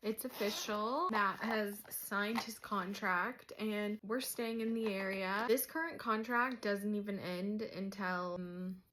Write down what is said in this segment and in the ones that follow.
It's official. Matt has signed his contract and we're staying in the area. This current contract doesn't even end until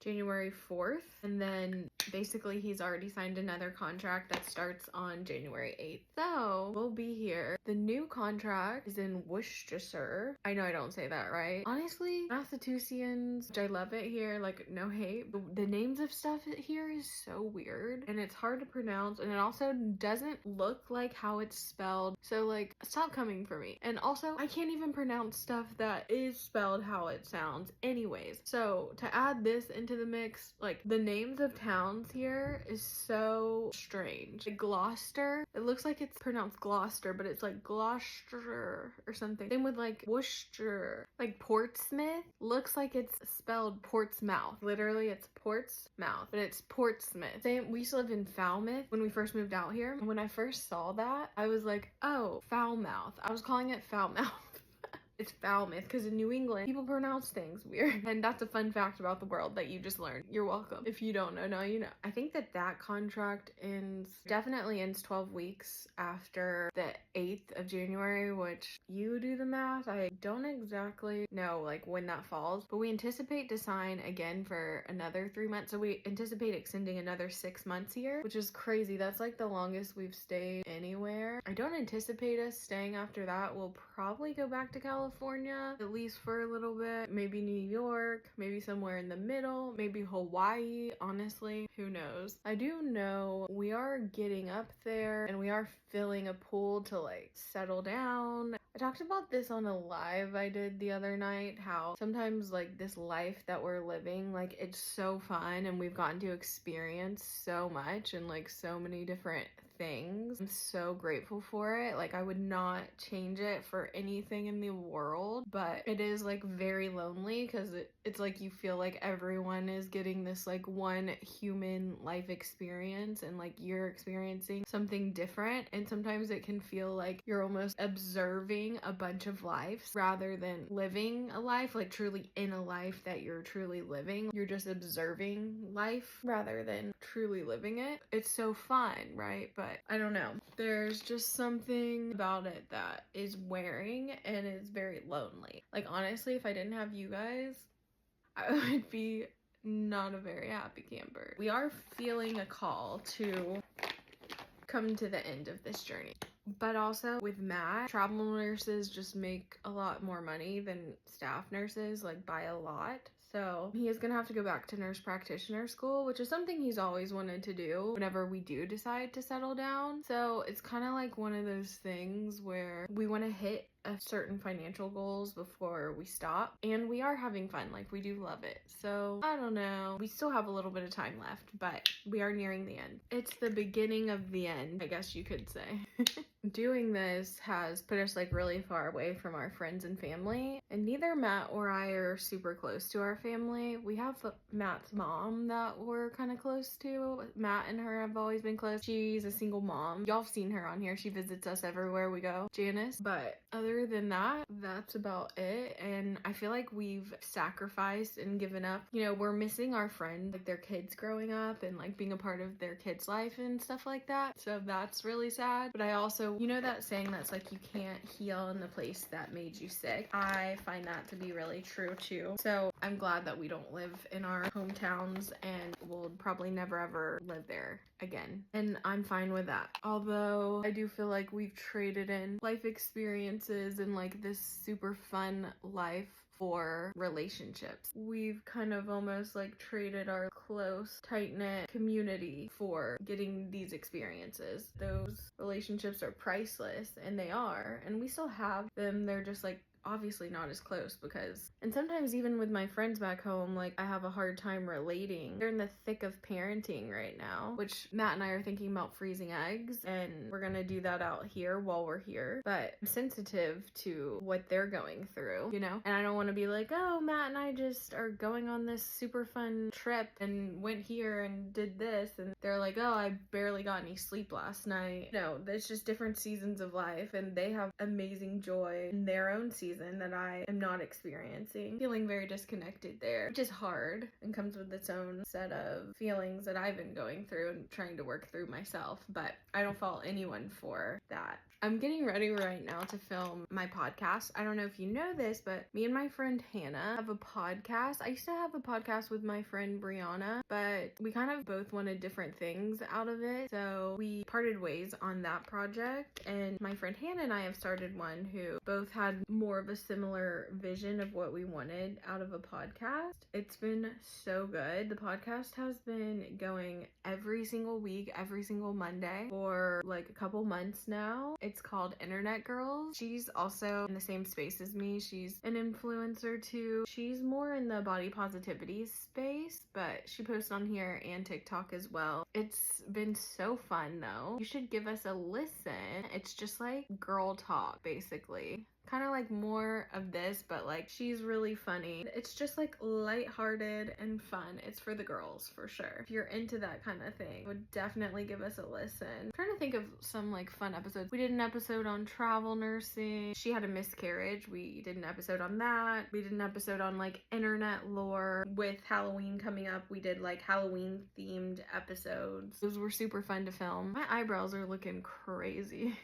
January 4th. And then basically he's already signed another contract that starts on January 8th. So we'll be here. The new contract is in Worcestershire. I know I don't say that right. Honestly, Massachusettsians, which I love it here, like no hate. The names of stuff here is so weird and it's hard to pronounce, and it also doesn't look like how it's spelled. So like, stop coming for me. And also, I can't even pronounce stuff that is spelled how it sounds anyways. So to add this into the mix, like the names of towns here is so strange. Like Gloucester, it looks like it's pronounced Gloucester, but it's like Gloucester or something. Same with like Worcester. Like Portsmouth looks like it's spelled Portsmouth. Literally it's Portsmouth, but it's Portsmouth. Same, we used to live in Falmouth when we first moved out here. And when I first saw that, I was like, oh, Falmouth. I was calling it Falmouth. It's Falmouth because in New England, people pronounce things weird. And that's a fun fact about the world that you just learned. You're welcome. If you don't know, now you know. I think that contract definitely ends 12 weeks after the 8th of January, which you do the math. I don't exactly know like when that falls, but we anticipate to sign again for another 3 months. So we anticipate extending another 6 months here, which is crazy. That's like the longest we've stayed anywhere. I don't anticipate us staying after that. We'll probably go back to California, at least for a little bit, maybe New York, maybe somewhere in the middle, maybe Hawaii. Honestly, who knows? I do know we are getting up there and we are filling a pool to like settle down. I talked about this on a live I did the other night, how sometimes like this life that we're living, like it's so fun and we've gotten to experience so much and like so many different things. I'm so grateful for it. Like I would not change it for anything in the world, but it is like very lonely because it's like you feel like everyone is getting this like one human life experience and like you're experiencing something different, and sometimes it can feel like you're almost observing a bunch of lives rather than living a life, like truly in a life that you're truly living. You're just observing life rather than truly living it. It's so fun, right? But I don't know. There's just something about it that is wearing and is very lonely. Like honestly, if I didn't have you guys, I would be not a very happy camper. We are feeling a call to come to the end of this journey. But also with Matt, travel nurses just make a lot more money than staff nurses, like by a lot. So he is gonna have to go back to nurse practitioner school, which is something he's always wanted to do whenever we do decide to settle down. So it's kind of like one of those things where we want to hit a certain financial goals before we stop, and we are having fun. Like we do love it. So I don't know, we still have a little bit of time left, but we are nearing the end. It's the beginning of the end, I guess you could say. Doing this has put us like really far away from our friends and family, and neither Matt or I are super close to our family. We have Matt's mom that we're kind of close to. Matt and her have always been close. She's a single mom. Y'all have seen her on here. She visits us everywhere we go, Janice. But other than that, that's about it. And I feel like we've sacrificed and given up. You know, we're missing our friends, like their kids growing up and like being a part of their kids' life and stuff like that. So that's really sad. But I also, you know that saying that's like you can't heal in the place that made you sick? I find that to be really true too. So I'm glad that we don't live in our hometowns and we'll probably never ever live there again. And I'm fine with that. Although I do feel like we've traded in life experiences and like this super fun life for relationships. We've kind of almost like traded our close, tight-knit community for getting these experiences. Those relationships are priceless, and they are, and we still have them. They're just like obviously not as close because, and sometimes even with my friends back home, like I have a hard time relating. They're in the thick of parenting right now, which Matt and I are thinking about freezing eggs, and we're gonna do that out here while we're here. But I'm sensitive to what they're going through, you know, and I don't want to be like, oh, Matt and I just are going on this super fun trip and went here and did this, and they're like, oh, I barely got any sleep last night. No, it's just different seasons of life, and they have amazing joy in their own season season that I am not experiencing. Feeling very disconnected there, which is hard and comes with its own set of feelings that I've been going through and trying to work through myself, but I don't fault anyone for that. I'm getting ready right now to film my podcast. I don't know if you know this, but me and my friend Hannah have a podcast. I used to have a podcast with my friend Brianna, but we kind of both wanted different things out of it. So we parted ways on that project, and my friend Hannah and I have started one who both had more of a similar vision of what we wanted out of a podcast. It's been so good. The podcast has been going every single week, every single Monday for like a couple months now. It's called Internet Girls. She's also in the same space as me. She's an influencer too. She's more in the body positivity space, but she posts on here and TikTok as well. It's been so fun though. You should give us a listen. It's just like girl talk basically. Kind of like more of this, but like she's really funny. It's just like lighthearted and fun. It's for the girls for sure. If you're into that kind of thing, would definitely give us a listen. I'm trying to think of some like fun episodes. We did an episode on travel nursing. She had a miscarriage. We did an episode on that. We did an episode on like internet lore. With Halloween coming up, we did like Halloween themed episodes. Those were super fun to film. My eyebrows are looking crazy.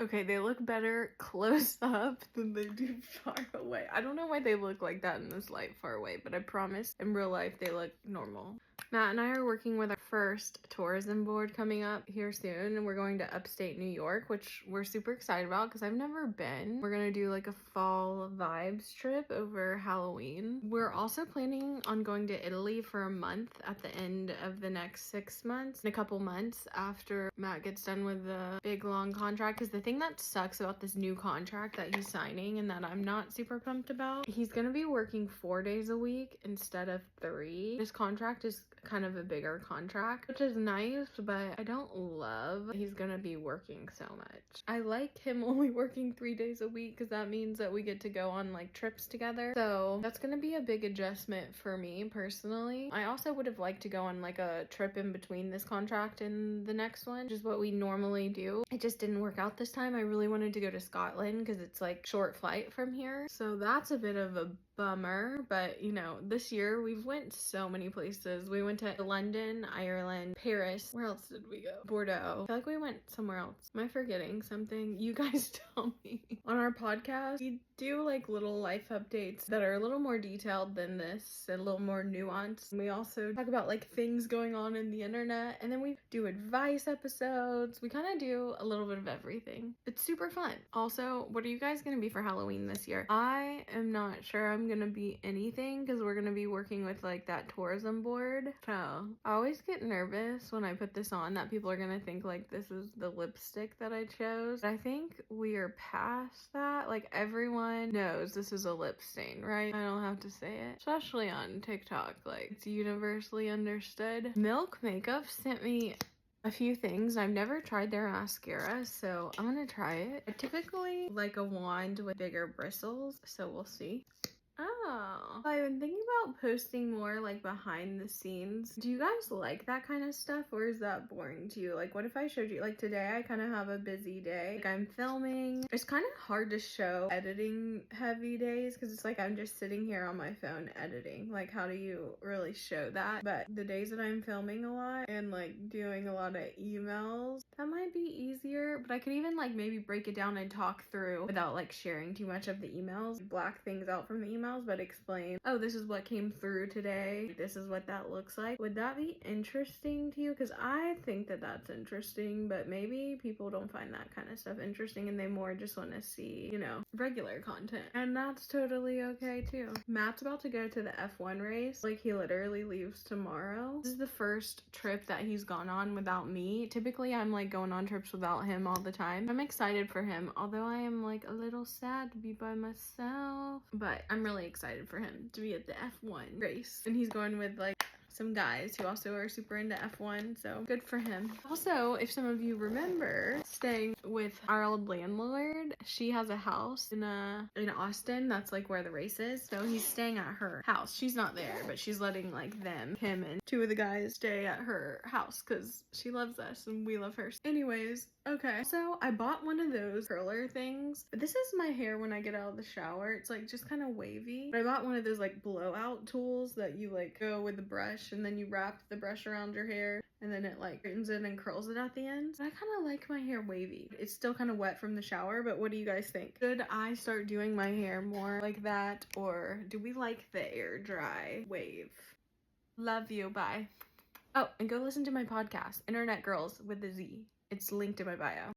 Okay, they look better close up than they do far away. I don't know why they look like that in this light far away, but I promise in real life they look normal. Matt and I are working with our first tourism board coming up here soon, and we're going to upstate New York, which we're super excited about because I've never been. We're gonna do like a fall vibes trip over Halloween. We're also planning on going to Italy for a month at the end of the next 6 months, in a couple months after Matt gets done with the big long contract. Because the thing that sucks about this new contract that he's signing and that I'm not super pumped about, he's gonna be working 4 days a week instead of 3. This contract is kind of a bigger contract, which is nice, but I don't love he's gonna be working so much. I like him only working 3 days a week because that means that we get to go on like trips together. So that's gonna be a big adjustment for me personally. I also would have liked to go on like a trip in between this contract and the next one, which is what we normally do. It just didn't work out this time. I really wanted to go to Scotland because it's like short flight from here. So that's a bit of a bummer, but you know, this year we've went so many places. We went to London, Ireland, Paris. Where else did we go? Bordeaux. I feel like we went somewhere else. Am I forgetting something? You guys tell me. On our podcast, we do like little life updates that are a little more detailed than this, a little more nuanced. We also talk about like things going on in the internet, and then we do advice episodes. We kind of do a little bit of everything. It's super fun. Also, what are you guys gonna be for Halloween this year? I am not sure I'm gonna be anything because we're gonna be working with like that tourism board. So I always get nervous when I put this on that people are gonna think like this is the lipstick that I chose. But I think we are past that. Like everyone knows this is a lip stain, right? I don't have to say it. Especially on TikTok, like it's universally understood. Milk Makeup sent me a few things. I've never tried their mascara, so I'm gonna try it. I typically like a wand with bigger bristles, so we'll see. Oh, I've been thinking about posting more like behind the scenes. Do you guys like that kind of stuff, or is that boring to you? Like what if I showed you, like today I kind of have a busy day. Like I'm filming. It's kind of hard to show editing heavy days because it's like I'm just sitting here on my phone editing. Like how do you really show that? But the days that I'm filming a lot and like doing a lot of emails, that might be easier. But I could even like maybe break it down and talk through without like sharing too much of the emails, black things out from the emails, but explain, oh, this is what came through today, this is what that looks like. Would that be interesting to you? Because I think that that's interesting, but maybe people don't find that kind of stuff interesting and they more just want to see, you know, regular content, and that's totally okay too. Matt's about to go to the F1 race. Like he literally leaves tomorrow. This is the first trip that he's gone on without me. Typically I'm like going on trips without him all the time. I'm excited for him, although I am like a little sad to be by myself, but I'm really excited for him to be at the F1 race. And he's going with like some guys who also are super into F1, so good for him. Also, if some of you remember, staying with our old landlord, she has a house in Austin. That's like where the race is. So he's staying at her house. She's not there, but she's letting like him and two of the guys stay at her house because she loves us and we love her. Anyways, okay. So I bought one of those curler things. This is my hair when I get out of the shower. It's like just kind of wavy. But I bought one of those like blowout tools that you like go with the brush and then you wrap the brush around your hair and then it like straightens it and curls it at the end. I kind of like my hair wavy. It's still kind of wet from the shower, but what do you guys think? Should I start doing my hair more like that, or do we like the air dry wave? Love you. Bye. Oh, and go listen to my podcast, Internet Girls with a Z. It's linked in my bio.